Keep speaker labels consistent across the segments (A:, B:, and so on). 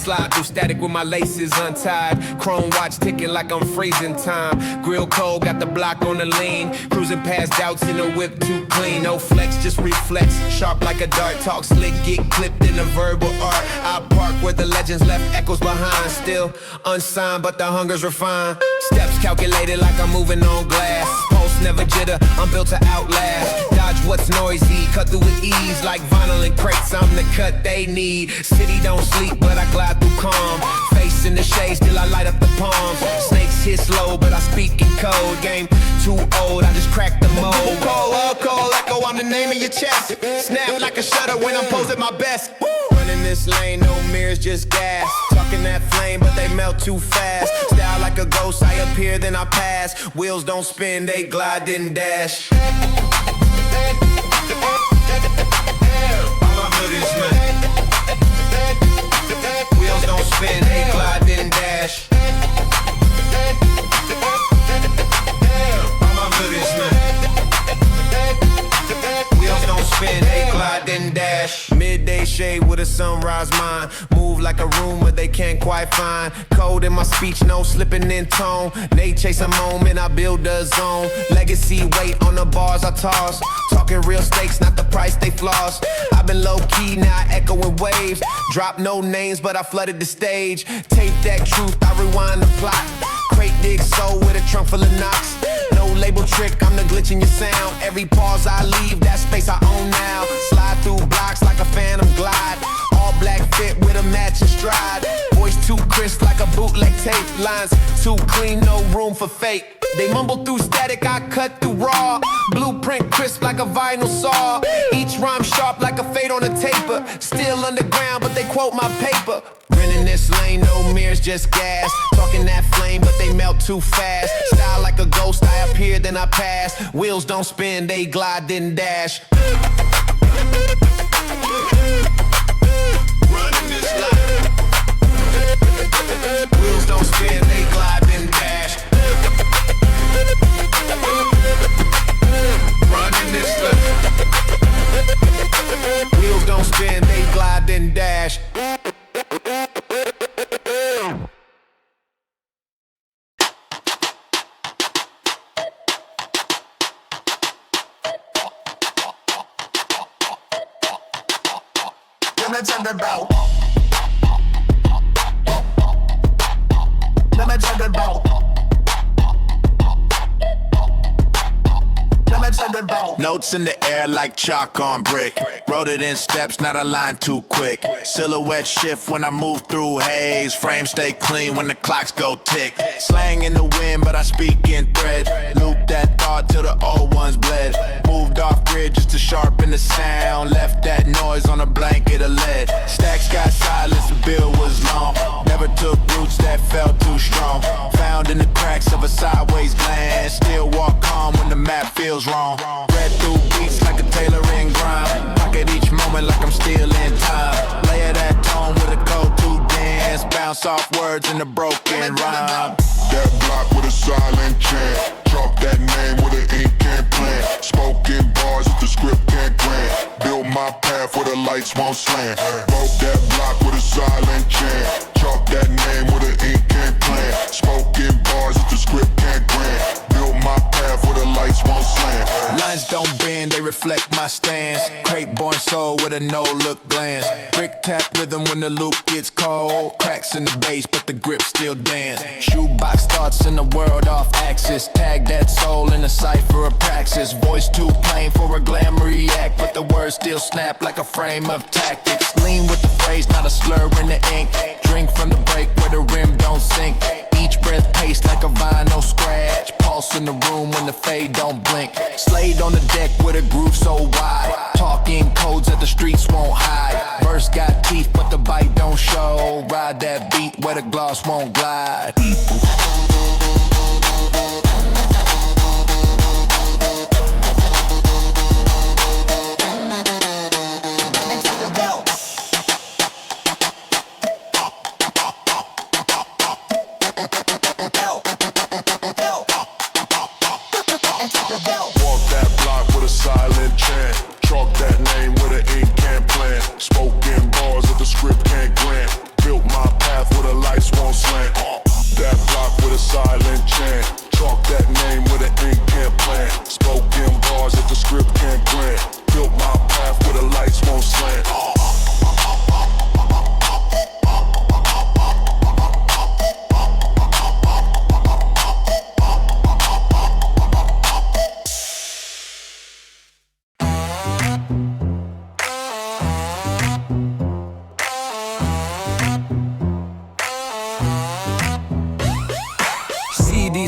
A: slide through static with my laces untied. Chrome watch ticking like I'm freezing time. Grill cold, got the block on the lean. Cruising past doubts in the whip too clean. No flex, just reflex. Sharp like a dart. Talk slick, get clipped in a verbal art. I park where the legends left echoes behind. Still unsigned, but the hunger's refined. Steps calculated like I'm moving on glass. Pulse never jitter, I'm built to outlast. Dodge what's noisy, cut through with ease. Like vinyl and crates, I'm the cut they need. City don't sleep, but I glide through calm. Face in the shade, still I light up the palms. Snakes hit slow, but I speak in code. Game too old, I just cracked the mold. Call echo, I'm the name of your chest. Snap like a shutter when I'm posing my best. Running this lane, no mirrors, just gas. Talking that flame, but they melt too fast. Style like a ghost, I appear, then I pass. Wheels don't spin, they glide, then dash. All my hoodies, man. Wheels don't spin, they glide, then dash. All my hoodies, man. Wheels don't spin, they glide, then dash. Midday shade with a sunrise mind. Move like a room where they can't quite find. Code in my speech, no slipping in tone. They chase a moment, I build a zone. Legacy weight on the bars I toss. Talking real stakes, not the price they floss. I've been low key, now I echo in waves. Drop no names, but I flooded the stage. Tape that truth, I rewind the plot. Crate dig soul with a trunk full of knocks. No label trick, I'm the glitch in your sound. Every pause I leave, that space I own now. Slide through blocks like a phantom glide. All black fit with a matching stride. Voice too crisp like a bootleg tape. Lines too clean, no room for fake. They mumble through static, I cut through raw. Blueprint crisp like a vinyl saw. Each rhyme sharp like a fade on a taper. Still underground, but they quote my paper. Renting this lane, no mirrors, just gas. Talking that flame, but they melt too fast. Style like a ghost, I appear, then I pass. Wheels don't spin, they glide, then dash. Running this line. Wheels don't spin, they glide, then dash. Running this line. Wheels don't spin, they glide, then dash.
B: Let me check it out. Let me check it out. Let me check it out.
C: Notes in the air like chalk on brick. Wrote it in steps, not a line too quick. Silhouette shift when I move through haze. Frame stay clean when the clocks go tick. Slang in the wind, but I speak in thread. Loop that thought till the old ones bled. Moved off grid just to sharpen the sound. Left that noise on a blanket of lead. Stacks got silence, the bill was long. Never took roots that felt too strong. Found in the cracks of a sideways glance. Still walk calm when the map feels wrong. Read through beats like a tailoring grind. Pocket each moment like I'm still in time. Layer that tone with a code to dance. Bounce off words in a broken rhyme.
D: That block with a silent chant. Chalk that name with an ink can't plant. Spoken bars if the script can't grant. Build my path where the lights won't slant. Broke that block with a silent chant. Chalk that name with an ink can't plant. Spoken bars if the script can't grant. Build my path where the lights won't slant.
C: Lines don't bend, they reflect my stance. Crate born soul with a no-look glance. Brick tap rhythm when the loop gets cold. Cracks in the bass, but the grip still dance. Shoebox thoughts in the world off axis. Tag that soul in a cipher of praxis. Voice too plain for a glamour react, but the words still snap like a frame of tactics. Lean with the phrase, not a slur in the ink. Drink from the break where the rim don't sink. Each breath paced like a vinyl scratch. Pulse in the room when the fade don't blink. Slade on the deck with a groove so wide. Talking codes that the streets won't hide. Verse got teeth but the bite don't show. Ride that beat where the gloss won't glide.
D: Walk that block with a silent chant. Chalk that name with an ink can't plant. Spoken bars if the script can't grant. Built my path where the lights won't slant. That block with a silent chant. Chalk that name with an ink can't plant. Spoken bars that the script can't grant. Built my path where the lights won't slant.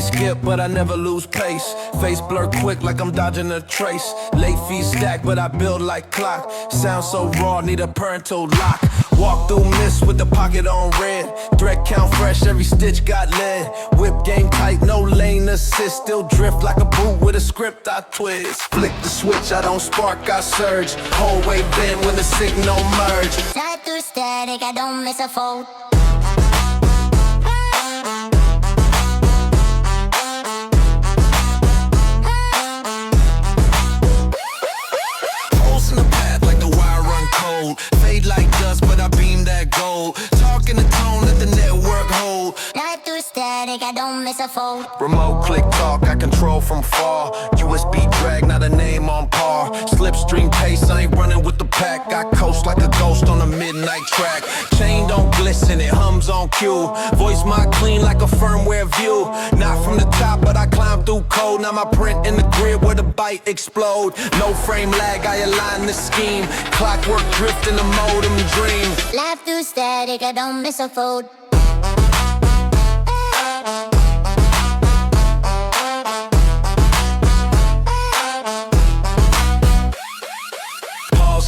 A: Skip, but I never lose pace. Face blur quick like I'm dodging a trace. Late feet stack, but I build like clock. Sound so raw, need a parental lock. Walk through mist with the pocket on red. Thread count fresh, every stitch got lead. Whip game tight, no lane assist. Still drift like a boot with a script I twist. Flick the switch, I don't spark, I surge. Whole way bend when the signal merge.
E: Slide through static, I don't miss a fold.
A: Fade like dust, but I beam that gold. Talking the tone, let the network hold.
E: Slide through static, I don't miss a fold.
A: Remote click talk, I control from far. USB drag, not a name on par. Slipstream pace, I ain't running with the pack. I coast like a ghost on a midnight track. Chain don't glisten, it hums on cue. Voice my clean like a firmware view. Not from the top, but I climb through code. Now my print in the grid where the byte explode. No frame lag, I align the scheme. Clockwork drift in the modem dream.
E: Slide through static, I don't miss a fold.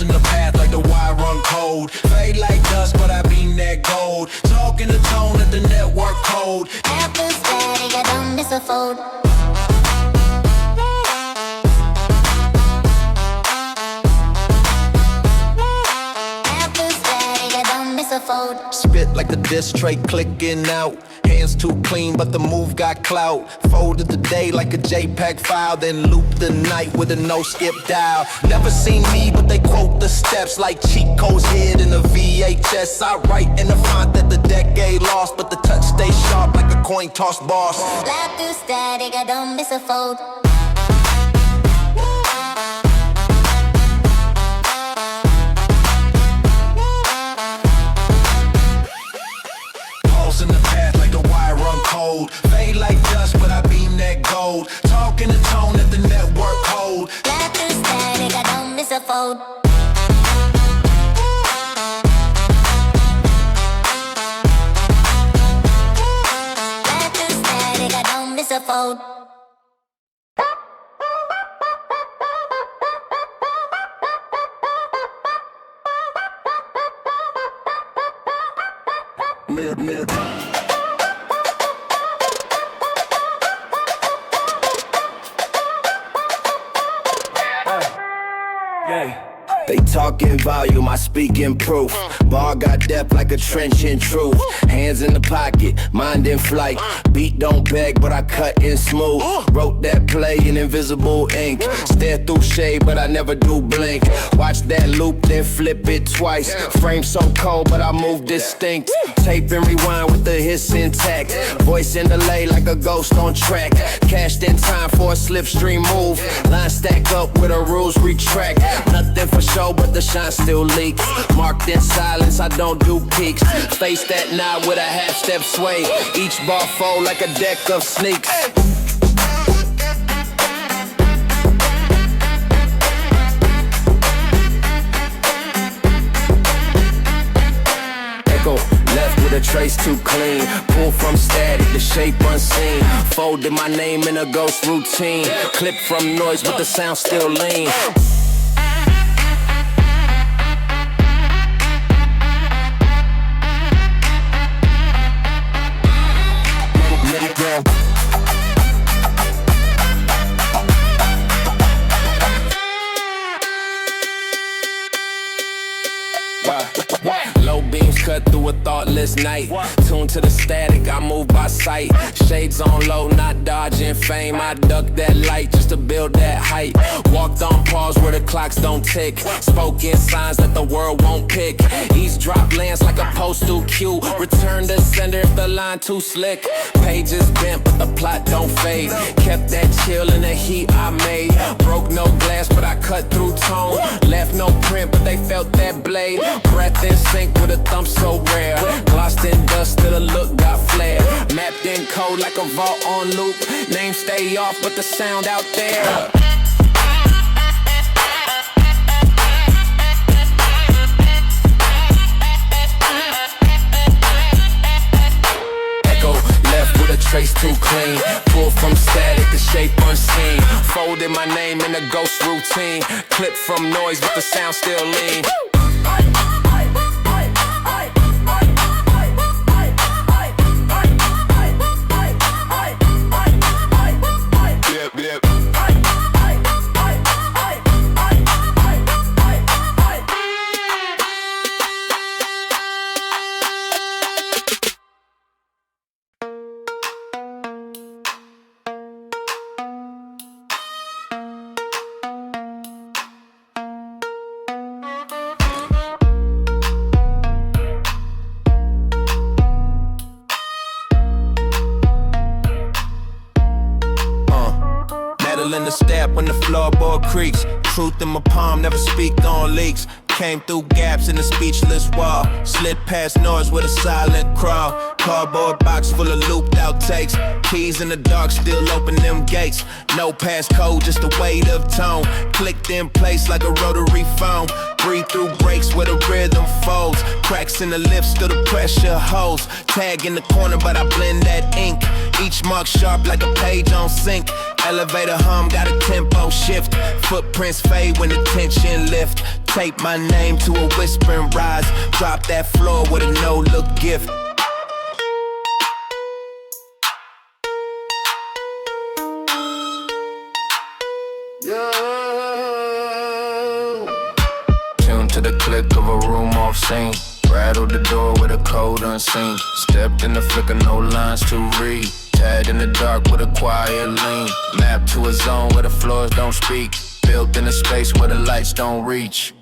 A: In the path like the wire run cold. Fade like dust, but I beam that gold. Talking the tone at the network code.
E: After static, I don't miss a fold. After static, I don't miss a fold.
A: Spit like the disc tray clicking out. Hands too clean, but the move got clout. Folded the day like a JPEG file, then loop the night with a no-skip dial. Never seen me, but they quote the steps like cheat codes hid in a VHS. I write in the font that the decade lost, but the touch stays sharp like a coin toss boss.
E: Slide through static, I don't miss a fold.
A: In the path like the wire run cold. Fade like dust, but I beam that gold. Talking the tone at the network hold.
E: Slide through static, I don't miss a fold. Slide through static, I don't miss a fold.
A: They talking volume, I speak in proof. Bar got depth like a trench in truth. Hands in the pocket, mind in flight. Beat don't beg, but I cut in smooth. Wrote that play in invisible ink. Stare through shade, but I never do blink. Watch that loop, then flip it twice. Frame so cold, but I move distinct. Tape and rewind with the hiss intact. Voice in delay like a ghost on track. Cashed in time for a slipstream move. Line stack up with the rules retract. Nothing for show, but the shine still leaks. Marked in silence, I don't do peaks. Face that nod with a half-step sway. Each bar fold like a deck of sneaks. Echo, left with a trace too clean. Pull from static, the shape unseen. Folded my name in a ghost routine. Clip from noise, but the sound still lean. Low beams cut through a thoughtless night. Tuned to the static, I move by sight. Shades on low, not dodging fame. I duck that light just to build that height. Walked on pause where the clocks don't tick. Spoke in signs that the world won't pick. Eavesdrop lands like a postal cue. Return to sender if the line too slick. Pages bent, but the plot don't fade. Kept that chill in the heat I made. Broke no glass, but I cut through tone. Left no print, but they felt that blade. Breath in sync with a thump so rare. Glossed in dust till the look got flair. Mapped in code like a vault on loop. Name stay off, but the sound out there. Trace too clean, pull from static, the shape unseen. Folded my name in a ghost routine. Clip from noise, but the sound still lean. In the step when the floorboard creaks. Truth in my palm, never speak on leaks. Came through gaps in the speechless wall. Slid past noise with a silent crawl. Cardboard box full of looped out takes. Keys in the dark, still open them gates. No passcode, just the weight of tone. Clicked in place like a rotary phone. Breathe through breaks where the rhythm folds. Cracks in the lips, still the pressure holds. Tag in the corner, but I blend that ink. Each mark sharp like a page on sync. Elevator hum, got a tempo shift. Footprints fade when the tension lift. Tape my name to a whispering rise. Drop that floor with a no-look gift. Tune to the click of a room off scene. Rattled the door with a code unseen. Stepped in the flicker, no lines to read. Tagged in the dark with a quiet lean. Mapped to a zone where the floors don't speak. Built in a space where the lights don't reach.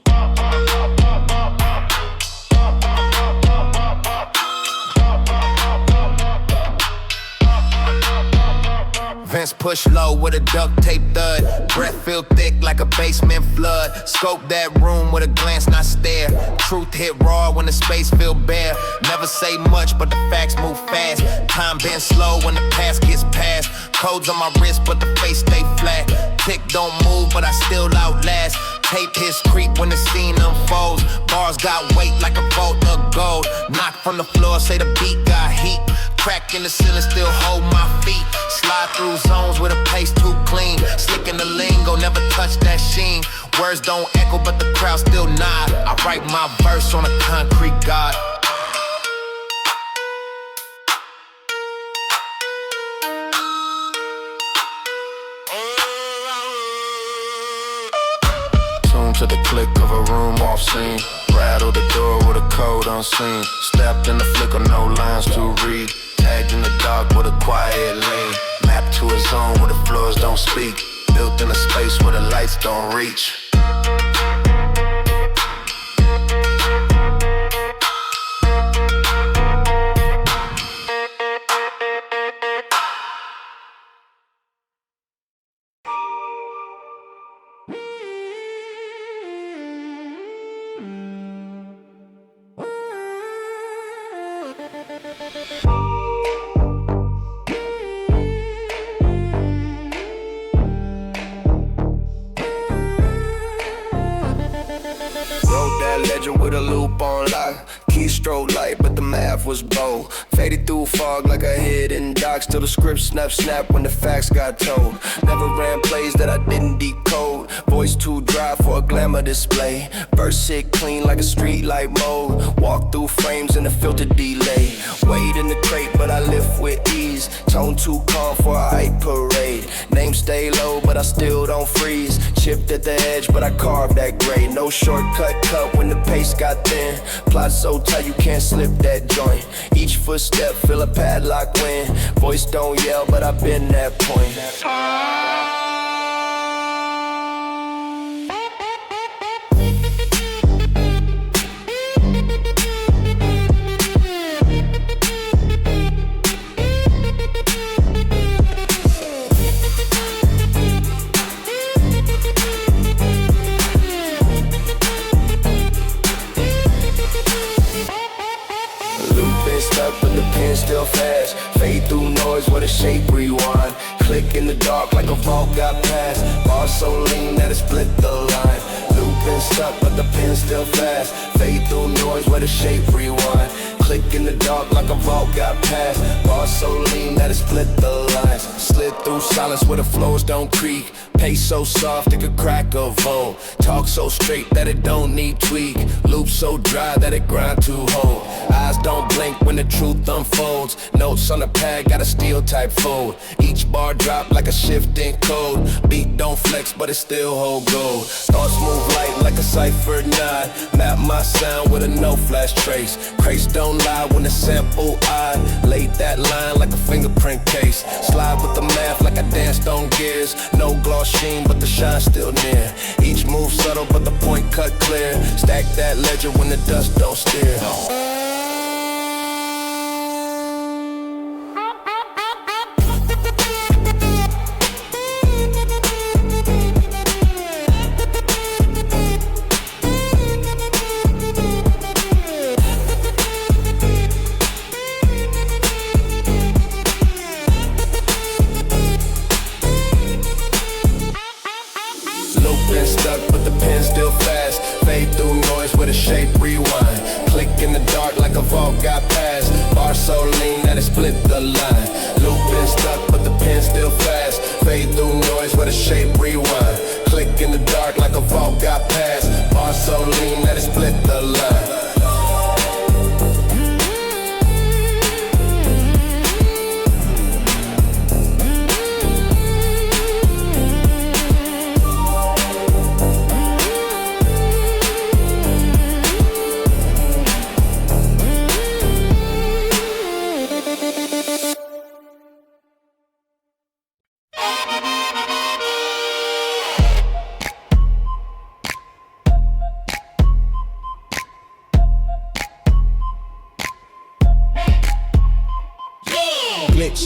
A: Vents push low with a duct tape thud. Breath feel thick like a basement flood. Scope that room with a glance, not stare. Truth hit raw when the space feel bare. Never say much, but the facts move fast. Time been slow when the past gets past. Codes on my wrist, but the face stay flat. Tick don't move, but I still outlast. Tape his creep when the scene unfolds. Bars got weight like a vault of gold. Knock from the floor, say the beat got heat. Crack in the ceiling, still hold my feet. Slide through zones with a pace too clean. Slick in the lingo, never touch that sheen. Words don't echo, but the crowd still nod. I write my verse on a concrete god. Tune to the click of a room off scene. Rattle the door with a code unseen. Stepped in the flicker, no lines to read. Tagged in the dark with a quiet lean. Mapped to a zone where the floors don't speak. Built in a space where the lights don't reach. With a loop on lock, keystroke light, but the math was bold. Faded through fog like a hidden dock. Still the script snap when the facts got told. Never ran plays that I didn't decode. Voice too dry for
F: for a glamour display. Verse hit clean like a street light mode. Walk through frames in a filter delay. Wade in the crate, but I lift with ease. Tone too calm for a hype parade. Name stay low, but I still don't freeze. Chipped at the edge, but I carved that grade. No shortcut cut when the pace got thin. Plot so tight you can't slip that joint. Each footstep feel a padlock win. Voice don't yell, but I've been that point. Still fast, fade through noise with a shape rewind. Click in the dark like a vault got passed. Bar so lean that it split the line. Loop been stuck but the pen still fast. Fade through noise with a shape rewind. Click in the dark like a vault got passed. Bar so lean that it split the lines. Slid through silence where the floors don't creak. Pace so soft it could crack a Volt. Talk so straight that it don't need tweak. Loop so dry that it grind too whole. Eyes don't blink when the truth unfolds. Notes on the pad got a steel type fold. Each bar drop like a shifting code. Beat don't flex but it still hold gold. Thoughts move light like a cipher nod. Map my sound with a no flash trace. Crates don't lie when the sample I laid that line like a fingerprint case. Slide with the math like I danced on gears. No gloss sheen but the shine still near. Each move subtle but the point cut clear. Stack that ledger when the dust don't steer.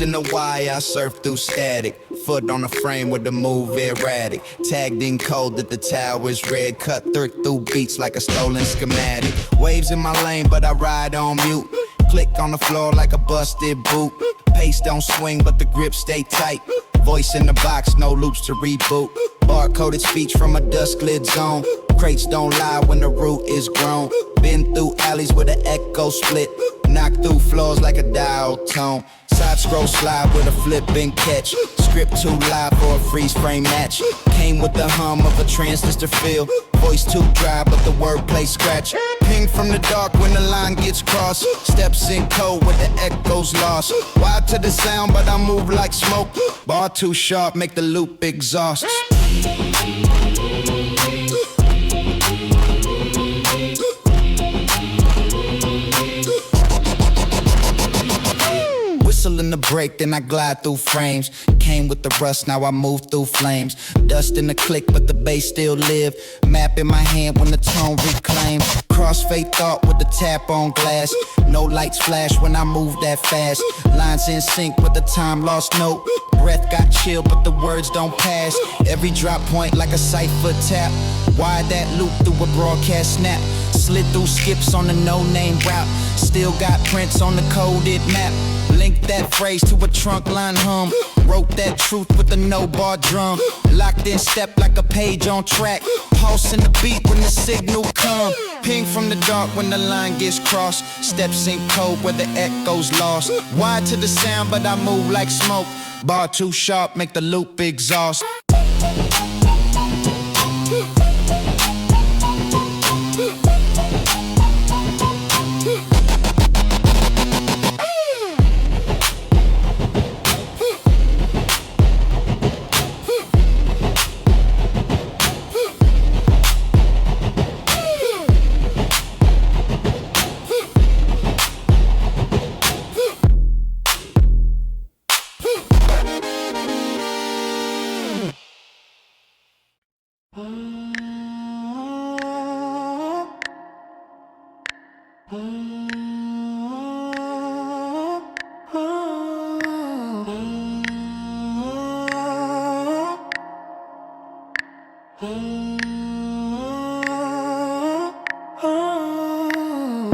G: In the wire, I surf through static. Foot on the frame with the move erratic. Tagged in code that the tower's red. Cut through beats like a stolen schematic. Waves in my lane, but I ride on mute. Click on the floor like a busted boot. Pace don't swing, but the grip stay tight. Voice in the box, no loops to reboot. Bar-coded speech from a dusk-lit zone. Crates don't lie when the root is grown. Been through alleys with an echo split. Knock through floors like a dial tone. Side scroll slide with a flip and catch. Script too live for a freeze frame match. Came with the hum of a transistor feel. Voice too dry but the wordplay scratch. Ping from the dark when the line gets crossed. Steps in code with the echoes lost. Wide to the sound but I move like smoke. Bar too sharp make the loop exhaust. In the break, then I glide through frames. Came with the rust, now I move through flames. Dust in the click, but the bass still live. Map in my hand when the tone reclaimed. Crossfade thought with the tap on glass. No lights flash when I move that fast. Lines in sync with the time lost note. Breath got chill, but the words don't pass. Every drop point like a cipher tap. Wide that loop through a broadcast snap. Slid through skips on the no-name route. Still got prints on the coded map. Link that phrase to a trunk line hum. Wrote that truth with a no-bar drum. Locked in step like a page on track. Pulse in the beat when the signal come. Ping from the dark when the line gets crossed. Steps in code where the echo's lost. Wide to the sound but I move like smoke. Bar too sharp make the loop exhaust.
F: I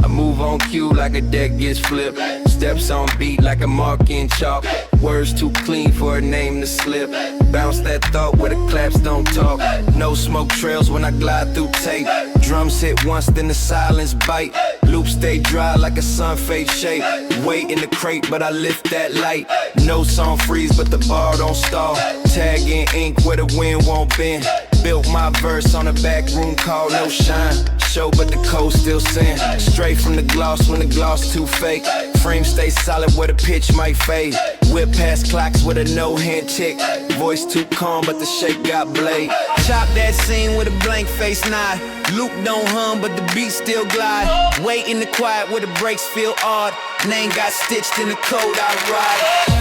F: move on cue like a deck gets flipped. Steps on beat like a mark in chalk. Words too clean for a name to slip. Bounce that thought where the claps don't talk. No smoke trails when I glide through tape. Drums hit once, then the silence bite. Loops stay dry like a sun fade shape. Wait in the crate, but I lift that light. No song freeze, but the bar don't stall. Tag in ink where the wind won't bend. Built my verse on a back room call, no shine. Show, but the code still sin. Straight from the gloss when the gloss too fake. Frame stay solid where the pitch might fade. Whip past clocks with a no hand tick. Voice too calm, but the shape got blade. Chop that scene with a blank face nod. Loop don't hum, but the beat still glide. Wait in the quiet where the brakes feel odd. Name got stitched in the code I ride.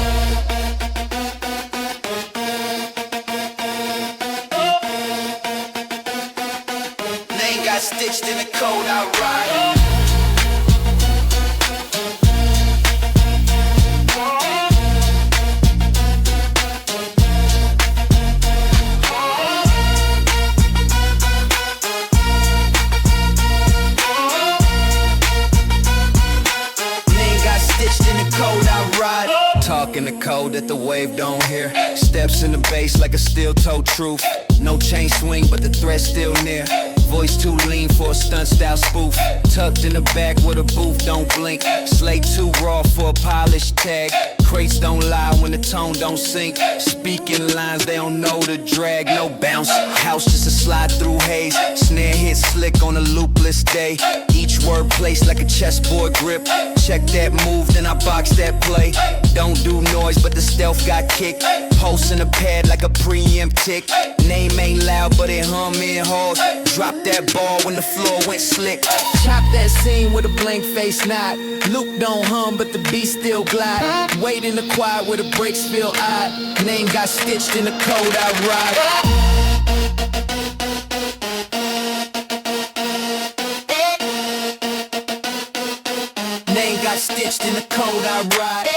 F: Stitched in the code I ride. Name got stitched in the code I ride. Talk in the code that the wave don't hear. Steps in the bass like a steel toe truth. No chain swing, but the thread's still near. Voice too lean for a stunt style spoof. Tucked in the back where the booth don't blink. Slate too raw for a polished tag. Crates don't lie when the tone don't sink. Speaking lines, they don't know the drag. No bounce, house just a slide through haze. Snare hit slick on a loopless day. Each word placed like a chessboard grip. Check that move, then I box that play. Don't do noise, but the stealth got kicked. Pulse in a pad like a preempt tick. Name ain't loud, but it hum in hard. Drop that ball when the floor went slick. Chop that scene with a blank face nod. Loop don't hum, but the beat still glide. Wait in the quiet where the brakes feel odd. Name got stitched in the code I ride. Name got stitched in the code I ride.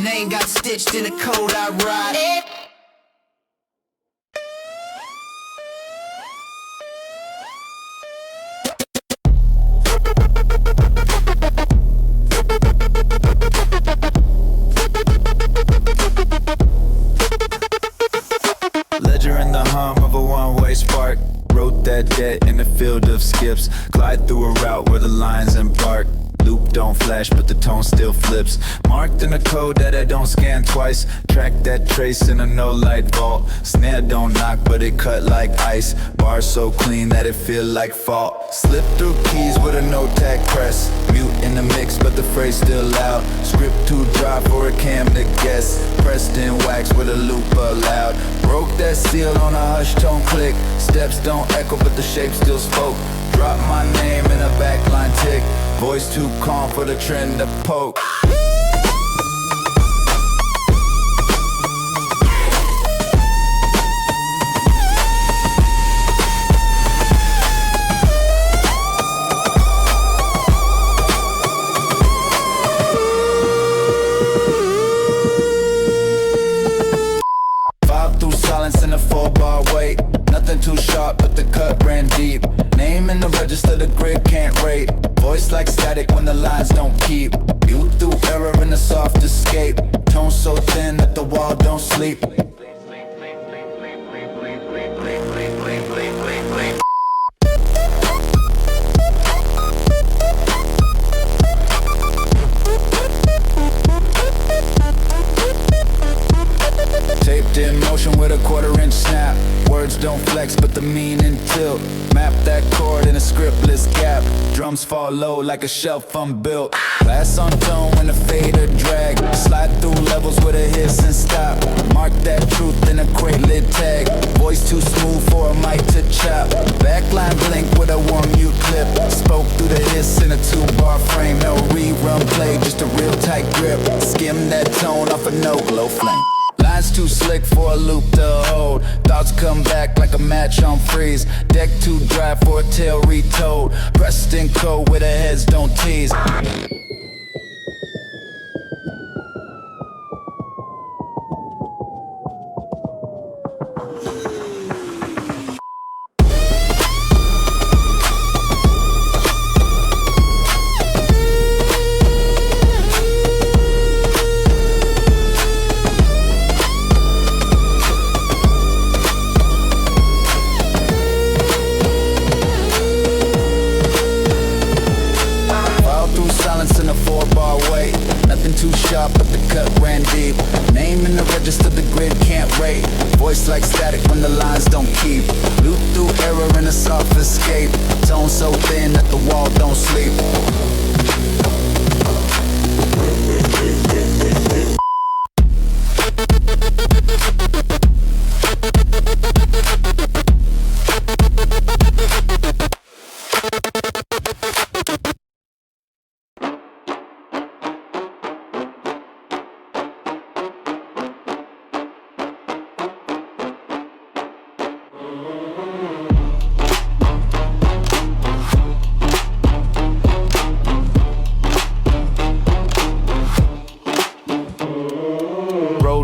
F: Name got stitched in the code I ride.
C: Ledger in the hum of a one-way spark. Wrote that debt in the field of skips. Glide through a route where the lines embark. Loop don't flash, but the tone still flips. Marked in a code that I don't scan twice. Track that trace in a no-light vault. Snare don't knock, but it cut like ice. Bar so clean that it feel like fault. Slip through keys with a no-tag press. Mute in the mix, but the phrase still loud. Script too dry for a cam to guess. Pressed in wax with a loop allowed. Broke that seal on a hush tone click. Steps don't echo, but the shape still spoke. Drop my name in a backline tick. Voice too calm for the trend to poke. Filed through silence in a 4-bar wait. Nothing too sharp, but the cut ran deep. Name in the register, the grid can't rate. Voice like static when the lines don't keep. You through error in the soft escape. Tone so thin that the wall don't sleep. Script in motion with a 1/4-inch snap. Words don't flex, but the meaning tilt. Map that chord in a scriptless gap. Drums fall low like a shelf unbuilt. Bass on tone when the fader drag. Slide through levels with a hiss and stop. Mark that truth in a crate lid tag. Voice too smooth for a mic to chop. Backline blink with a warm mute clip. Spoke through the hiss in a 2-bar frame. No rerun play, just a real tight grip. Skim that tone off a no glow flame. Lines too slick for a loop to hold. Thoughts come back like a match on freeze. Deck too dry for a tale retold. Pressed in code where the heads don't tease. Voice like static when the lines don't keep. Loop through error in a soft escape. Tone so thin that the wall don't sleep.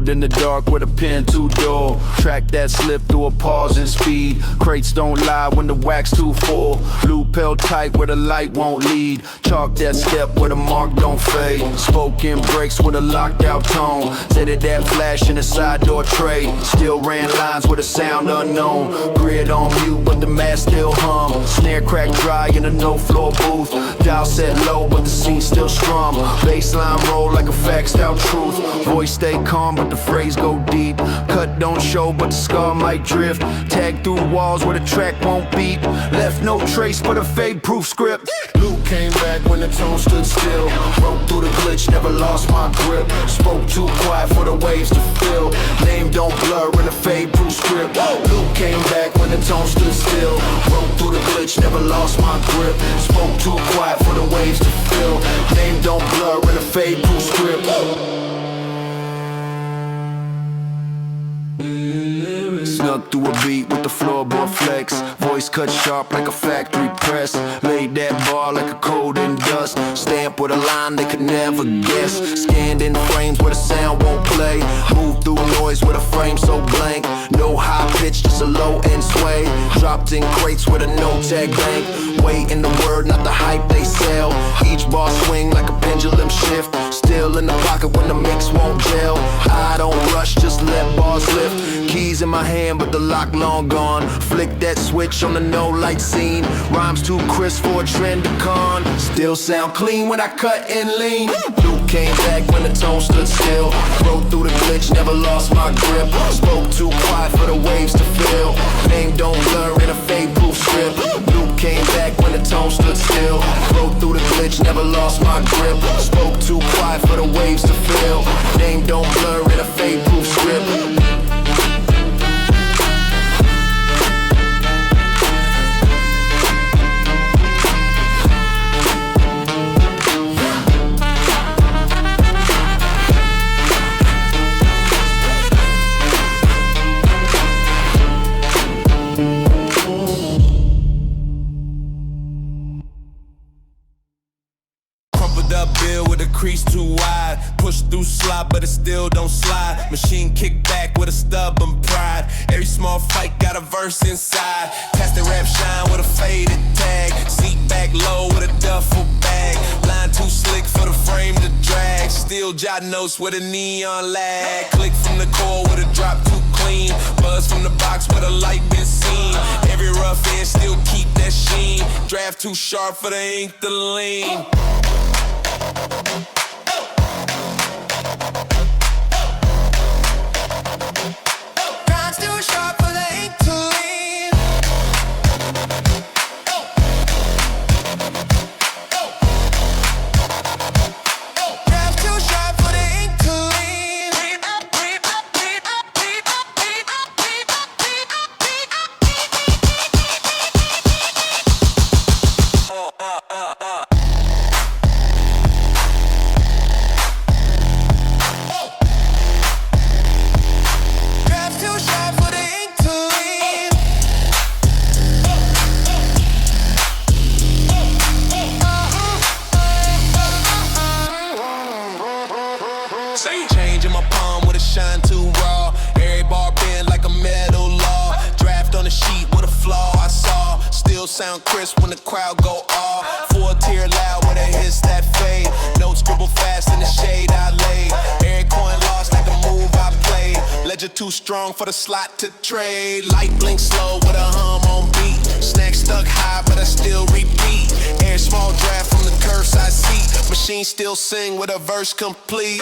C: In the dark with a pen too dull. Track that slip through a pause in speed. Crates don't lie when the wax too full. Loop held tight where the light won't lead. Chalk that step where the mark don't fade. Spoken breaks with a locked out tone. Said it that flash in the side door tray. Still ran lines with a sound unknown. Grid on mute but the mask still hum. Snare crack dry in a no floor booth. Dial set low but the scene still strum. Baseline roll like a faxed out truth. Voice stay calm but the phrase go deep. Cut don't show but the scar might drift. Tag through walls where the track won't beat. Left no trace but a Fadeproof Script. Luke came back when the tone stood still. Broke through the glitch, never lost my grip. Spoke too quiet for the waves to fill. Name don't blur in a Fadeproof Script. Luke came back when the tone stood still. Broke through the glitch, never lost my grip. Spoke too quiet for the waves to fill. Name don't blur in a Fadeproof Script. Snuck through a beat with the floorboard flex. Voice cut sharp like a factory press. Laid that bar like a cold in dust. Stamp with a line they could never guess. Scanned in frames where the sound won't play. Move through noise with a frame so blank. No high pitch, just a low end sway. Dropped in crates with a no tag bank. Weight in the word, not the hype they sell. Each bar swing like a pendulum shift. Still in the pocket when the mix won't gel. I don't rush, just let bars lift. Keys in my hand, but the lock long gone. Flick that switch on the no light scene. Rhymes too crisp for a trend to con. Still sound clean when I cut and lean. Luke came back when the tone stood still. Broke through the glitch, never lost my grip. Spoke too quiet for the waves to fill. Name don't blur in a Fadeproof Script. Luke came back when the tone stood still. Broke through the glitch, never lost my grip. Spoke too quiet for the waves to fill. Name don't blur in a Fadeproof Script. Crease too wide, push through slot, but it still don't slide. Machine kick back with a stubborn pride. Every small fight got a verse inside. Pass the rap shine with a faded tag. Seat back low with a duffel bag. Line too slick for the frame to drag. Still jot notes with a neon lag. Click from the core with a drop too clean. Buzz from the box with a light been seen. Every rough edge still keep that sheen. Draft too sharp for the ink to lean.
A: twist when the crowd go off. Full tier loud with a hiss that fade. Notes scribble fast in the shade I lay. Every coin lost like a move I played. Ledger too strong for the slot to trade. Light blink slow with a hum on beat. Snack stuck high but I still repeat. Air small draft from the curse I see. Machine still sing with a verse complete.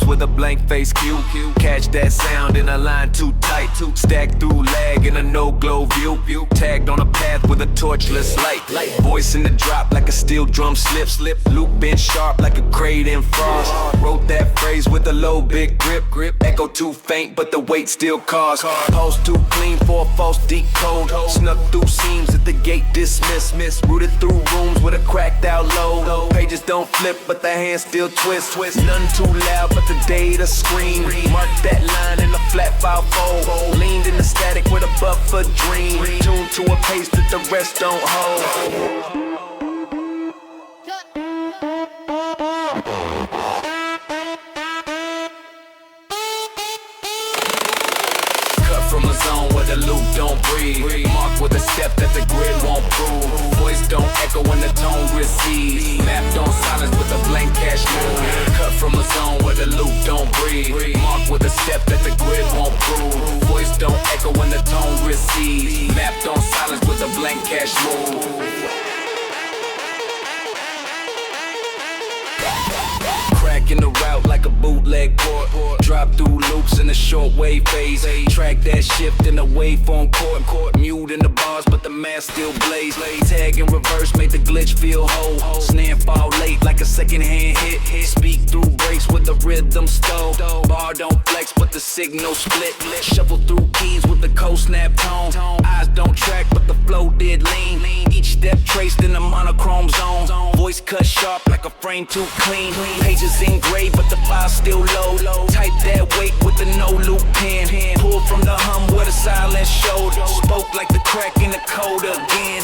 A: With a blank face cue, catch that sound in a line too tight, stack through lag in a no-glow view, tagged on a path with a torchless light, voice in the drop like a steel drum slip, loop bent sharp like a crate in frost, wrote that phrase with a low big grip, echo too faint but the weight still cost, post too clean for a false decode, snuck through seams at the gate dismiss, rooted through rooms with a cracked out low, pages don't flip but the hands still twist, none too loud but the data screen. Mark that line in a flat file fold. Leaned in the static with a buffer dream. Tuned to a pace that the rest don't hold. From a zone where the loop don't breathe. Mark with a step that the grid won't prove. Voice don't echo when the tone recedes. Mapped on silence with a blank cash move. Cut from a zone where the loop don't breathe. Mark with a step that the grid won't prove. Voice don't echo when the tone recedes. Mapped on silence with a blank cash move. In the route like a bootleg port. Drop through loops in the short wave phase. Track that shift in the waveform court. Mute in the bars but the mask still blaze. Tag in reverse make the glitch feel whole. Snare fall late like a second hand hit. Speak through breaks with the rhythm stole. Bar don't flex but the signal split. Shuffle through keys with the cold snap tone. Eyes don't track but the flow did lean. Each step traced in a monochrome zone. Voice cut sharp like a frame too clean. Pages engraved but the file still low. Type that weight with the no loop pen. Pull from the hum where the silence showed. Spoke like the crack in the code again.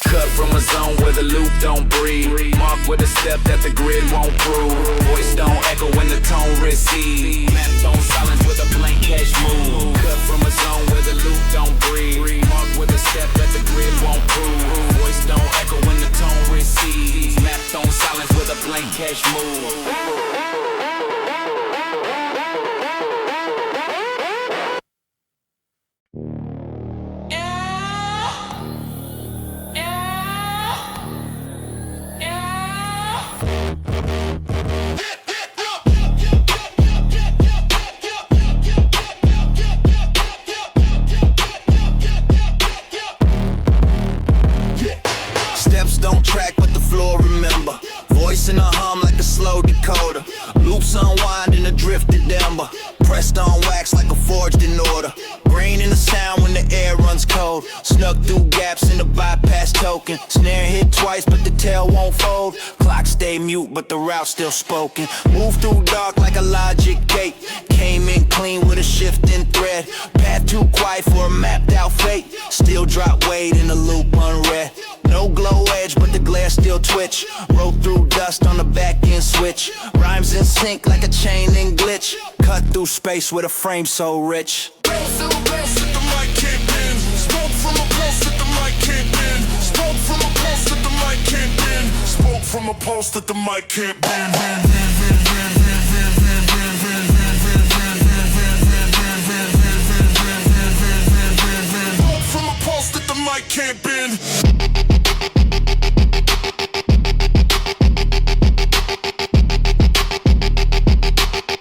A: Cut from a zone where the loop don't breathe. Mark with a step that the grid won't prove. Voice don't echo when the tone recedes. Mapped on silence with a blank cash move. Cut from a zone where the loop don't breathe. Mark with a step that the grid won't prove. Voice don't echo when the tone recedes. Mapped on silence with a blank cash move. In a hum like a slow decoder. Loops unwind in a drifted ember. Pressed on wax like a forged in order. Grain in the sound when the air runs cold. Snuck through gaps in the bypass token. Snare hit twice but the tail won't fold. Clock stay
G: mute, but the route still spoken. Move through dark like a logic gate. Came in clean with a shifting thread. Path too quiet for a mapped out fate. Still drop weight in the loop unread. No glow edge, but the glare still twitch. Roll through dust on the back end switch. Rhymes in sync like a chain and glitch. Cut through space with a frame so rich.
D: From a pulse that the mic can't bend. From a pulse that the mic can't bend.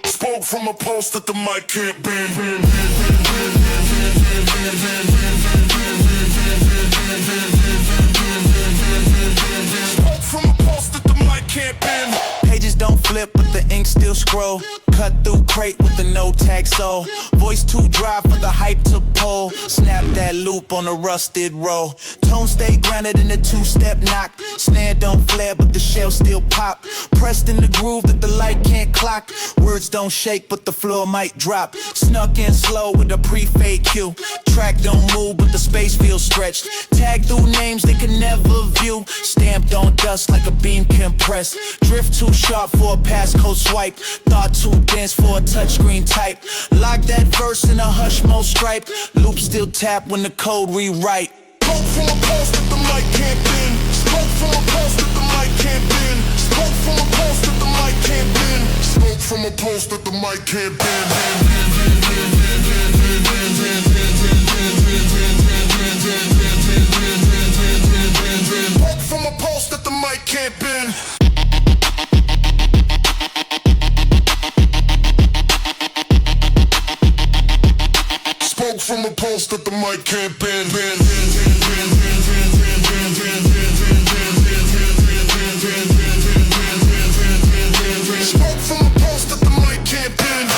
D: Spoke from a pulse that the mic can't bend.
G: Pages don't flip, but the ink still scroll. Cut through crate with the no tag soul. Voice too dry for the hype to pull. Snap that loop on a rusted roll. Tone stay grounded in the two-step knock. Snare don't flare, but the shell still pop. Pressed in the groove that the light can't clock. Words don't shake, but the floor might drop. Snuck in slow with a pre-fade cue. Track don't move, but the space feels stretched. Tag through names they can never view. Stamped on dust like a beam compressed. Drift too sharp for a passcode swipe. Thought too dense for a touchscreen type. Lock that verse in a hush mode stripe. Loop still tap when the code rewrite.
D: Spoke from a pulse that the mic can't bend. Spoke from a pulse that the mic can't bend. Spoke from a pulse that the mic can't bend. Spoke from a pulse that the mic can't bend. Spoke from a pulse that the mic can't bend. Spoke from a pulse that the mic can't bend. Spoke from a pulse that the mic can't bend.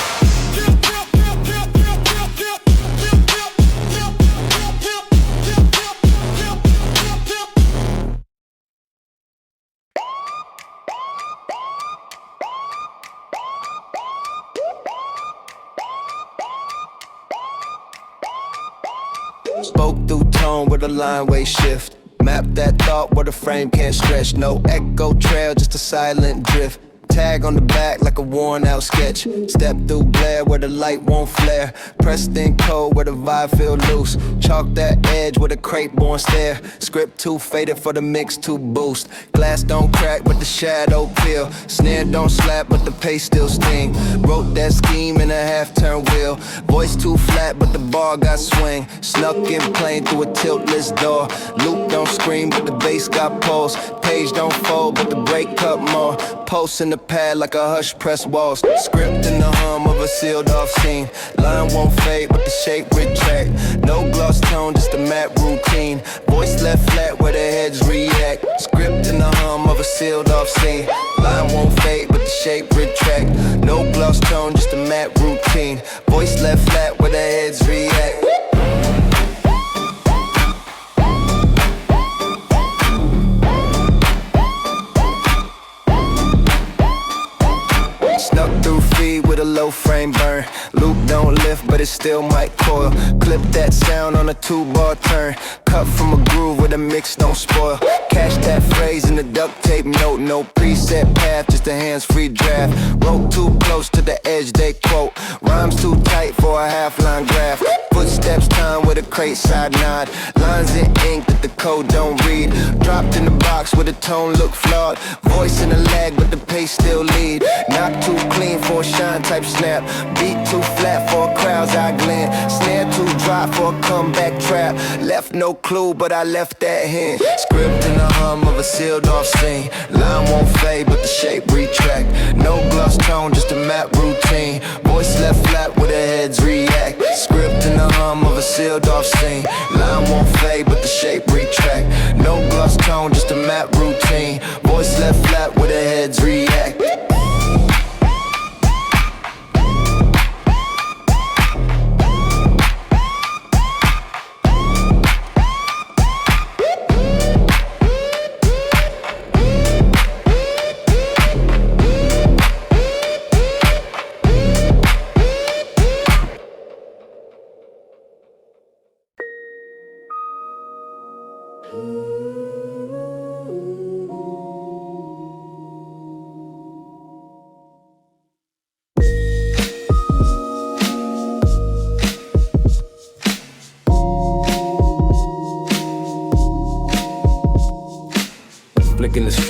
F: Spoke through tone with a line weight shift. Map that thought where the frame can't stretch. No echo trail, just a silent drift. Tag on the back like a worn out sketch. Step through glare where the light won't flare. Pressed in code where the vibe feel loose. Chalk that edge with a crate born stare. Script too faded for the mix to boost. Glass don't crack but the shadow peel. Snare don't slap but the pace still sting. Wrote that scheme in a half turn wheel. Voice too flat but the bar got swing. Snuck in plain through a tiltless door. Loop don't scream but the bass got pulse. Page don't fold but the break cut more. Pulse in the pad like a hush press walls. Script in the hum of a sealed off scene. Line won't fade but the shape retract. No gloss tone, just a matte routine. Voice left flat where the heads react. Script in the hum of a sealed off scene. Line won't fade but the shape retract. No gloss tone, just a matte routine. Voice left flat where the heads react. Snuck through feed with a low frame burn. Loop don't lift but it still might coil. Clip that sound on a 2-bar turn. Cut from a groove where the mix don't spoil. Cash that phrase in the duct tape note. No preset path, just a hands-free draft. Wrote too close to the edge they quote. Rhymes too tight for a half-line graph. Footsteps time with a crate side nod. Lines in ink that the code don't read. Dropped in the box with a tone look flawed. Voice in a lag but the pace still lead. Not too clean for a shine type snap. Beat too flat for a crowd's eye glint. Snare too dry for a comeback trap. Left no clue but I left that hint. Script in the hum of a sealed off scene. Line won't fade but the shape retract. No gloss tone, just a map routine. Voice left flat where the heads react. Script in the hum of a sealed off scene. Line won't fade but the shape retract. No gloss tone, just a map routine. Voice left flat where the heads react.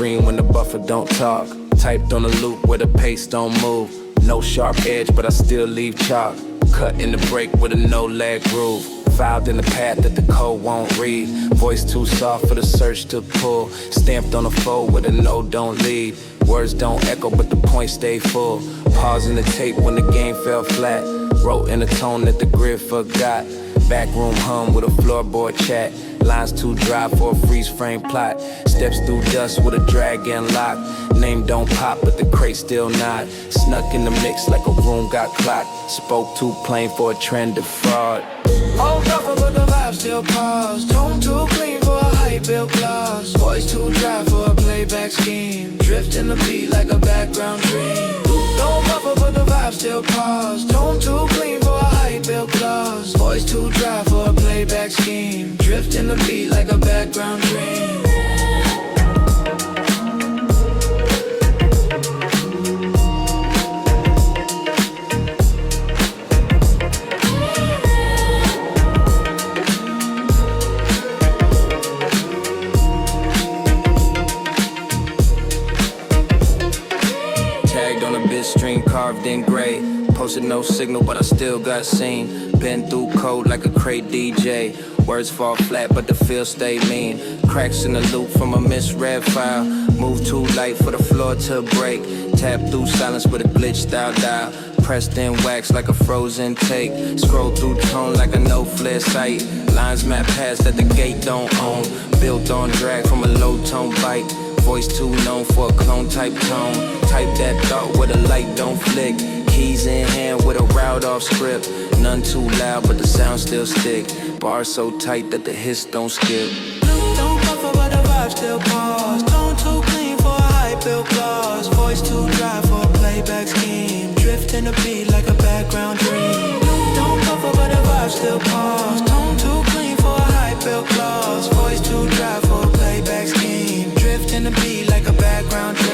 F: stream when the buffer don't talk. Typed on a loop where the pace don't move. No sharp edge, but I still leave chalk. Cut in the break with a no lag groove. Filed in the path that the code won't read. Voice too soft for the search to pull. Stamped on a fold where the no don't lead. Words don't echo, but the point stay full. Pausing the tape when the game fell flat. Wrote in a tone that the grid forgot. Backroom hum with a floorboard chat. Lines too dry for a freeze frame plot. Steps through dust with a drag and lock. Name don't pop, but the crate still not. Snuck in the mix like a room got clocked. Spoke too plain for a trend of fraud.
H: Hold up, but the vibe still pause. Tone too clean for a hype built gloss. Voice too dry for a playback scheme. Drift in the beat like a background dream. Don't buffer, but the vibe still pause. Tone too clean for a hype built gloss. Voice too dry for a playback scheme. Drift in the beat like a background dream.
F: String carved in gray. Posted no signal, but I still got seen. Been through code like a crate DJ. Words fall flat, but the feel stay mean. Cracks in the loop from a misread file. Move too light for the floor to break. Tap through silence with a glitch style dial. Pressed in wax like a frozen take. Scroll through tone like a no-flare sight. Lines map past that the gate don't own. Built on drag from a low tone bite. Voice too known for a clone type tone. Type that thought where the light don't flick. Keys in hand with a route off script. None too loud but the sound still stick. Bars so tight that the hits don't skip.
H: Don't buffer but the vibe still pause. Tone too clean for a hype built gloss. Voice too dry for a playback scheme. Drift in the beat like a background dream. Don't buffer but the vibe still pause. Tone too clean for a hype built gloss. Voice too dry for a playback scheme. Drift in the beat like a background dream.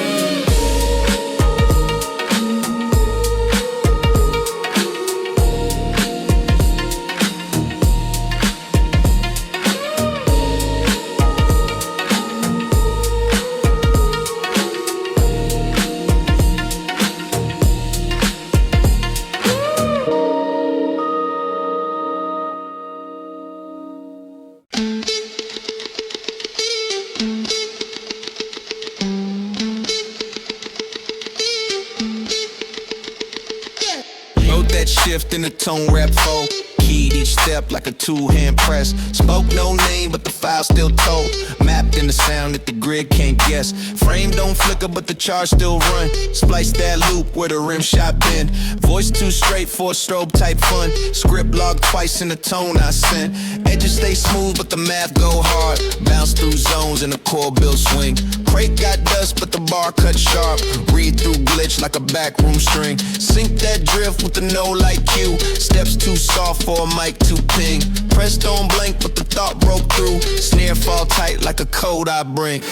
G: Shift in the Tonewrap fold. Keyed each step like a two-hand press. Spoke no name, but the file still told. Mapped in the sound that the grid can't guess. Frame don't flicker, but the charge still run. Splice that loop where the rim shot bend. Voice too straight for a strobe type fun. Script log twice in the tone I sent. Edges stay smooth, but the math go hard. Bounce through zones in a core build swing. Crate got dust, but the bar cut sharp. Read through glitch like a backroom string. Sync that drift with the no light cue. Steps too soft for a mic to ping. Pressed on blank, but the thought broke through. Snare fall tight like a code I bring.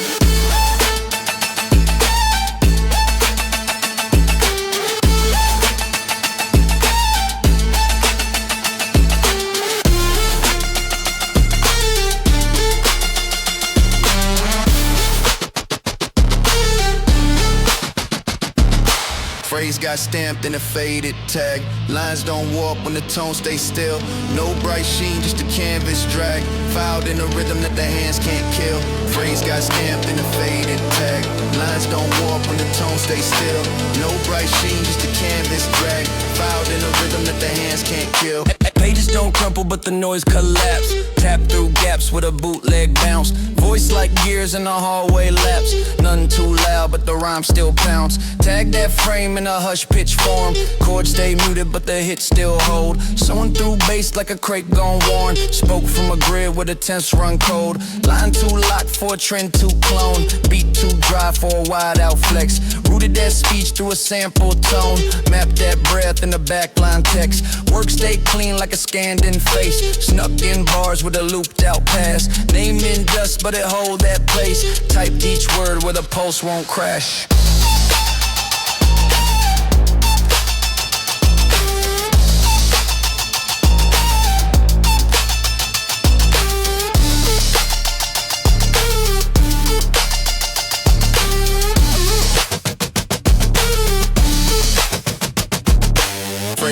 G: Phrase got stamped in a faded tag. Lines don't warp when the tone stays still. No bright sheen, just a canvas drag. Filed in a rhythm that the hands can't kill. Phrase got stamped in a faded tag. Lines don't warp when the tone stays still. No bright sheen, just a canvas drag. Filed in a rhythm that the hands can't kill.
F: Pages don't crumple, but the noise collapse. Tap through gaps with a bootleg bounce. Voice like gears in a hallway lapse. Nothing too loud, but the rhyme still pounce. Tag that frame in a hush pitch form. Chords stay muted, but the hits still hold. Sewing through bass like a crate gone worn. Spoke from a grid with a tense run code. Line too locked for a trend to clone. Beat too dry for a wide out flex. Rooted that speech through a sample tone. Map that breath in the backline text. Work stay clean like a scanned in face. Snuck in bars with a looped out pass. Name in dust, but it hold that place. Typed each word where the pulse won't crash.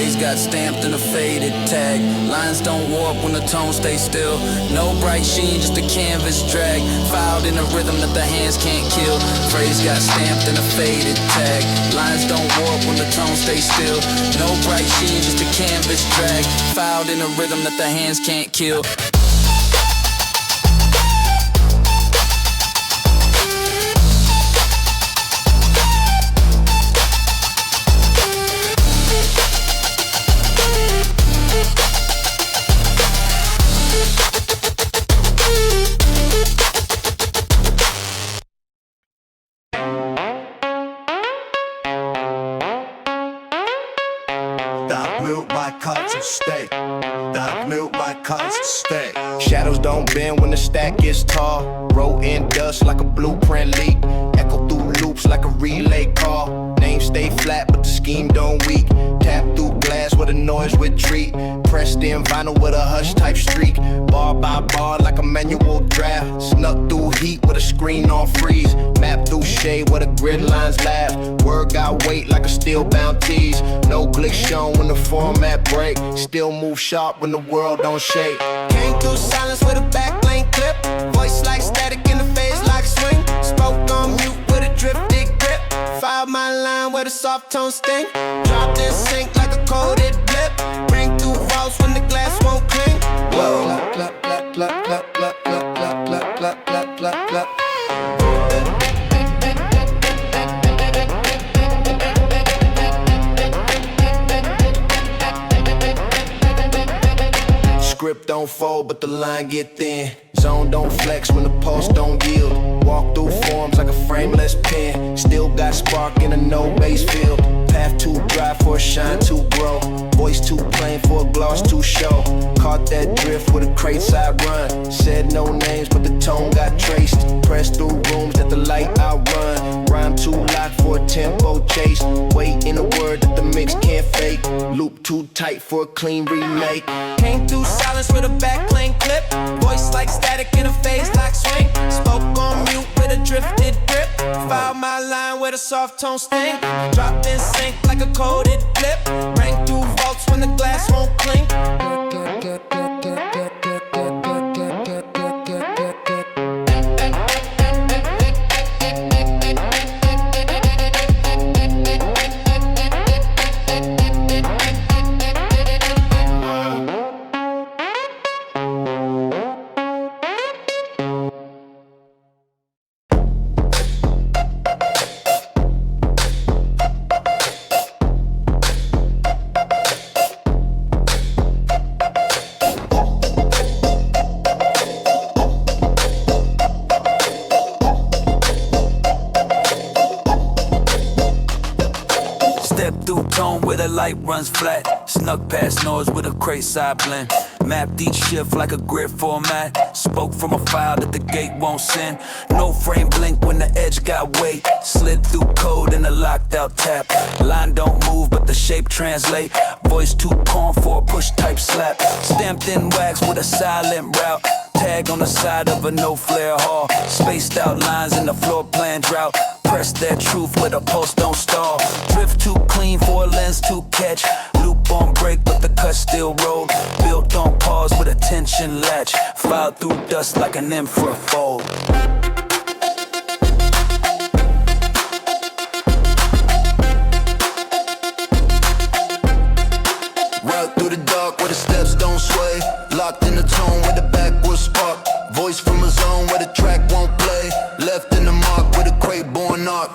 I: Phrase got stamped in a faded tag. Lines don't warp when the tone stays still. No bright sheen, just a canvas drag. Filed in a rhythm that the hands can't kill. Phrase got stamped in a faded tag. Lines don't warp when the tone stays still. No bright sheen, just a canvas drag. Filed in a rhythm that the hands can't kill.
A: Shadows don't bend when the stack gets tall. Roll in dust like a blueprint leak. Echo through loops like a relay call. Name stay flat but the scheme don't weak. Tap through glass where the noise retreat. Pressed in vinyl with a hush type streak. Bar by bar like a manual draft. Snuck through heat with a screen on freeze. Map through shade where the grid lines laugh. Word got weight like a steel bound tease. No glick shown when the format break. Still move sharp when the world don't shake. Came through silence with a backlane clip. Voice like static in the phase like swing. Spoke on mute with a drifted grip. Filed my line where the soft tone sting. Dropped in sync like a coded blip. Rang through vaults when the glass won't cling. Whoa. Clap, clap, clap, clap, clap, clap, clap, clap, clap, clap, clap, clap. Script don't fold, but the line get thin. Zone don't flex when the pulse don't yield. Walk through forms like a frameless pen. Still got spark in a no base field. Path too dry for a shine to grow. Voice too plain for a gloss to show. Caught that drift with a crate side run. Said no names, but the tone got traced. Pressed through rooms that the light outrun. Rhyme too locked for a tempo chase. Wait in a word that the mix can't fake. Loop too tight for a clean remake. Came through silence with a backlane clip. Voice like static in a phase like swing. Spoke on mute with a drifted grip. Filed my line with a soft tone sting. Dropped in sync like a coded blip. Rang through vaults when the glass won't clink. Light runs flat, snuck past noise with a crate side blend. Mapped each shift like a grid format. Spoke from a file that the gate won't send. No frame blink when the edge got weight. Slid through code in a locked out tap. Line don't move but the shape translate. Voice too calm for a push type slap. Stamped in wax with a silent route. Tag on the side of a no flare hall. Spaced out lines in the floor plan drought. Press that truth where the pulse don't stall. Drift too clean for a lens to catch. Loop on break but the cut still roll. Built on pause with a tension latch. Filed through dust like an Infra fold. Route through the dark where the steps don't sway. Locked in the tone where the backwards spark. Voice from a zone where the track won't play. Left in the mark with a crate born art.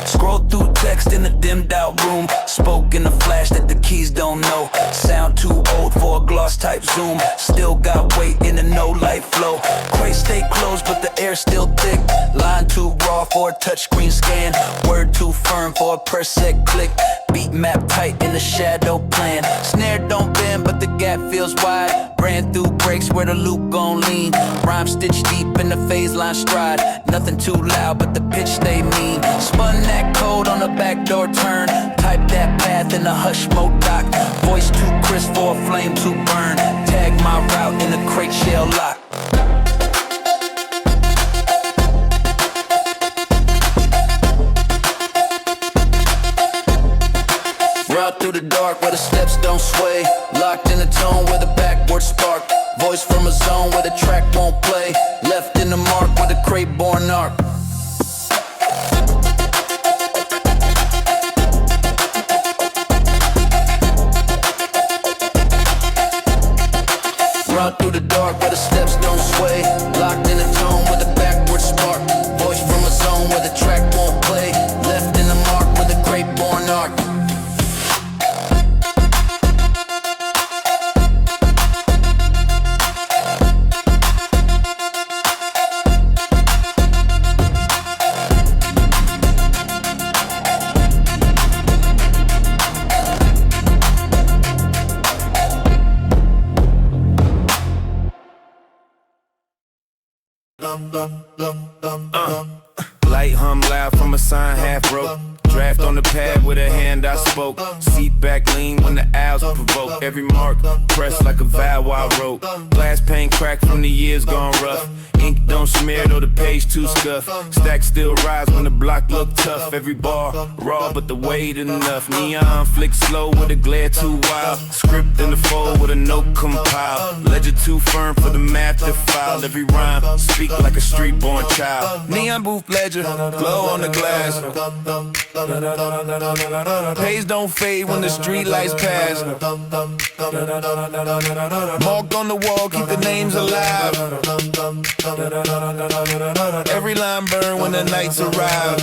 A: Scroll through text in a dimmed out room. Spoke in a flash that the keys don't know. Sound too old for a gloss type zoom. Still got weight in a no light flow. Crate stay closed but the air still thick. Line too raw for a touchscreen scan. Word too firm for a per sec click. Beat map tight in the shadow plan. Snare don't bend but the gap feels wide. Ran through breaks where the loop gon' lean. Rhyme stitched deep in the phase line stride. Nothing too loud but the pitch stay mean. Spun that code on the backdoor turn. Type that path in the hush mode dock. Voice too crisp for a flame to burn. Tag my route in a crate shell lock.
I: Ride through the dark where the steps don't sway. Locked in a tone where the backward spark. Voice from a zone where the track won't play. Left in the mark with the crate born arc. Run through the dark where the steps don't sway. Locked in a tone with a backward spark. Voice from a zone where the track won't play. Left in the mark with a great born arc.
A: Light hum loud from a sign half broke. Draft on the pad with a hand I spoke. Seat back lean when the owls provoke. Every mark pressed like a vow I wrote. Glass pane cracked from the years gone rough. Ink don't smear though the page too scuffed. Stack still rise when the block look tough. Every bar raw but the weight enough. Neon flick slow with a glare too wild. Script in the fold with a note compiled. Ledger too firm for the math to file. Every rhyme speak like a street born child. Neon booth ledger, glow on the glass. Page don't fade when the street lights pass. Marked on the wall, keep the names alive. Every line burn when the nights arrive.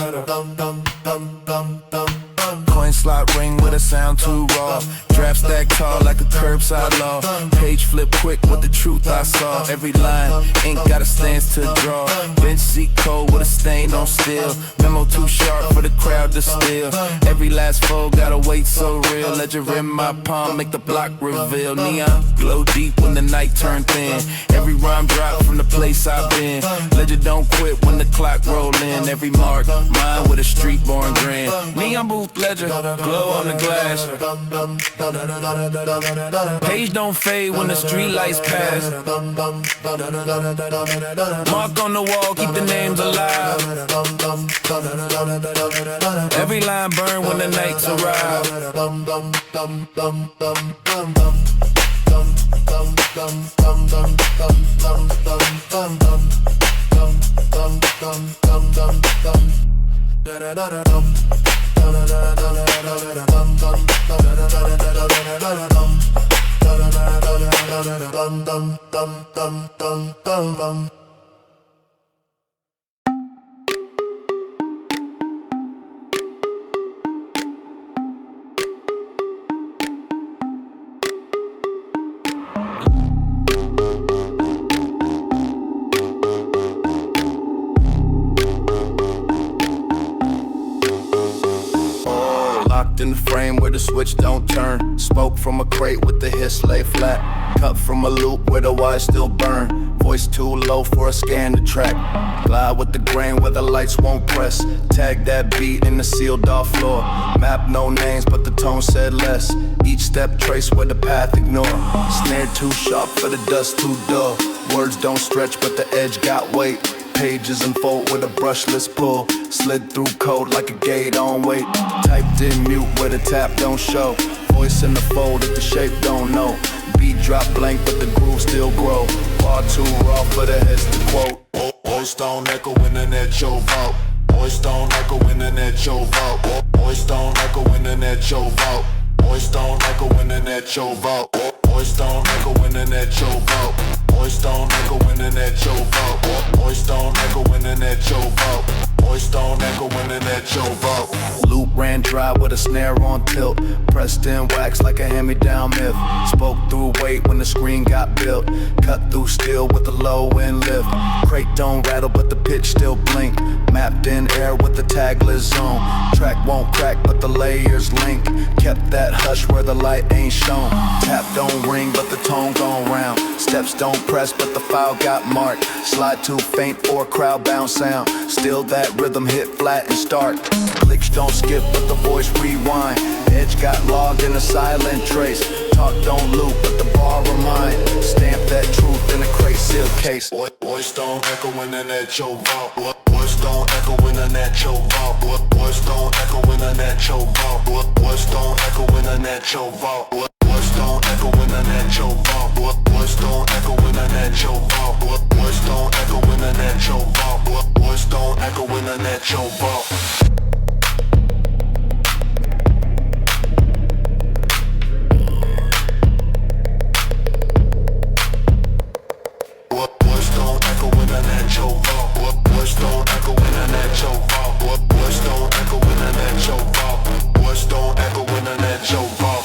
A: Coin slot ring with a sound too raw. Draft stack tall like a curbside law. Page flip quick with the truth I saw. Every line ink got a stance to draw. Bench seat cold with a stain on steel. Memo too sharp for the crowd to steal. Every last fold gotta wait so real. Ledger in my palm make the block reveal. Neon glow deep when the night turn thin. Every rhyme drop from the place I've been. Ledger don't quit when the clock roll in. Every mark mine with a street born grin. Neon booth ledger, glow on the glass. Page don't fade when the street lights pass. Mark on the wall, keep the names alive. Every line burn when the nights arrive. In the frame where the switch don't turn. Smoke from a crate with the hiss lay flat. Cut from a loop where the wires still burn. Voice too low for a scan to track. Glide with the grain where the lights won't press. Tag that beat in the sealed off floor. Map no names but the tone said less. Each step trace where the path ignore. Snare too sharp for the dust too dull. Words don't stretch but the edge got weight. Pages unfold with a brushless pull. Slid through code like a gate on wait. Typed in mute where the tap don't show. Voice in the fold if the shape don't know. Beat drop blank but the groove still grow. Bar too raw for the heads to quote.
D: Voice don't echo in the Noecho Vault. Voice don't echo in the Noecho Vault. Voice don't echo in the Noecho Vault. Voice don't echo in the Noecho Vault. Voice don't echo in the Noecho Vault. Voice don't echo in the Noecho Vault. Voice don't echo in the Noecho Vault. Voice don't echo in the Noecho Vault.
A: Loop ran dry with a snare on tilt. Pressed in wax like a hand-me-down myth. Spoke through weight when the screen got built. Cut through steel with the low end lift. Crate don't rattle but the pitch still blink. Mapped in air with the tagless zone. Track won't crack but the layers link. Kept that hush where the light ain't shown. Tap don't ring but the tone gone round. Steps don't press but the file got marked. Slide too faint for a crowd bound sound. Still that rhythm hit flat and start. Clicks don't skip but the voice rewind. Edge got logged in a silent trace. Talk don't loop but the bar remind. Stamp that truth in a crate seal case.
D: Voice don't echo in the Noecho Vault. Voice don't echo in the Noecho Vault. Voice don't echo in the Noecho Vault. Voice don't echo in the
B: Noecho Vault. Words don't echo in the Noecho Vault. Words don't echo in the Noecho Vault. Words don't echo in the Noecho Vault. Words don't echo in the Noecho Vault. Words don't echo in the Noecho Vault. Words don't echo in the Noecho Vault. Words don't echo in the Noecho Vault. Words don't echo in the Noecho Vault.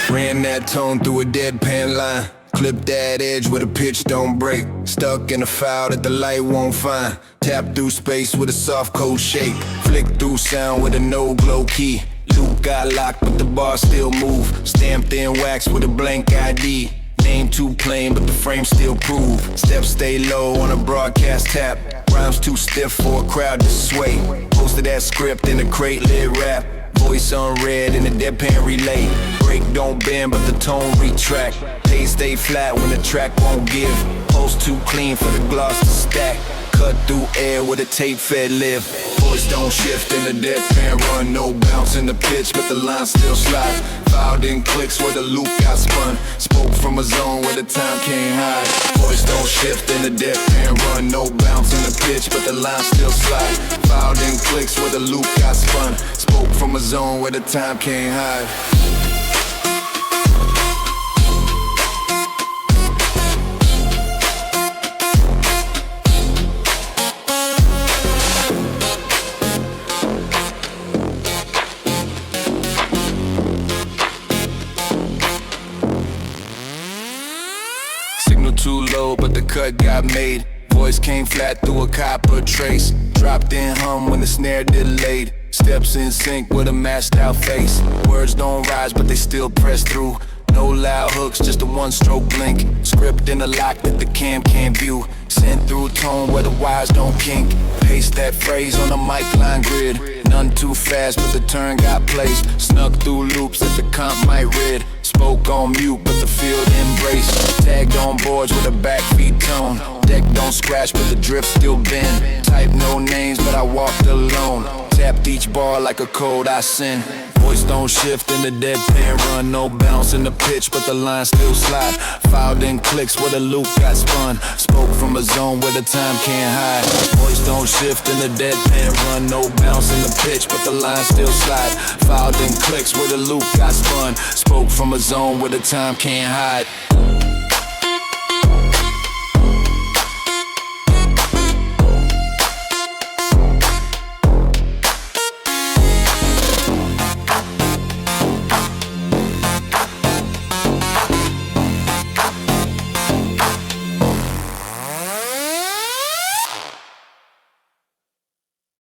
C: Ran that tone through a deadpan line. Clip that edge where the pitch don't break. Stuck in a foul that the light won't find. Tap through space with a soft cold shake. Flick through sound with a no glow key. Loop got locked but the bar still move. Stamped in wax with a blank ID. Name too plain but the frame still prove. Steps stay low on a broadcast tap. Rhymes too stiff for a crowd to sway. Posted that script in a crate lid rap. Voice unread in a deadpan relay. Break don't bend but the tone retract. Pace stay flat when the track won't give. Post too clean for the gloss to stack. Cut through air with a tape fed live. Voice don't shift in the deadpan run. No bounce in the pitch but the line still slide. Filed in clicks where the loop got spun. Spoke from a zone where the time can't hide. Voice don't shift in the deadpan run. No bounce in the pitch but the line still slide. Filed in clicks where the loop got spun. Spoke from a zone where the time can't hide. Signal too low but the cut got made. Voice came flat through a copper trace. Dropped in hum when the snare delayed. Steps in sync with a mashed out face. Words don't rise but they still press through. No loud hooks, just a one-stroke blink. Script in a lock that the cam can't view. Sent through tone where the wires don't kink. Paste that phrase on the mic line grid. None too fast but the turn got placed. Snuck through loops that the comp might rid. Spoke on mute but the field embraced. Tagged on boards with a backbeat tone. Deck don't scratch but the drift still bend. Type no names but I walked alone. Tapped each bar like a code I send. Voice don't shift in the deadpan run. No bounce in the pitch but the line still slide. Filed in clicks where the loop got spun. Spoke from a zone where the time can't hide. Voice don't shift in the deadpan run. No bounce in the pitch but the line still slide. Filed in clicks where the loop got spun. Spoke from a zone where the time can't hide.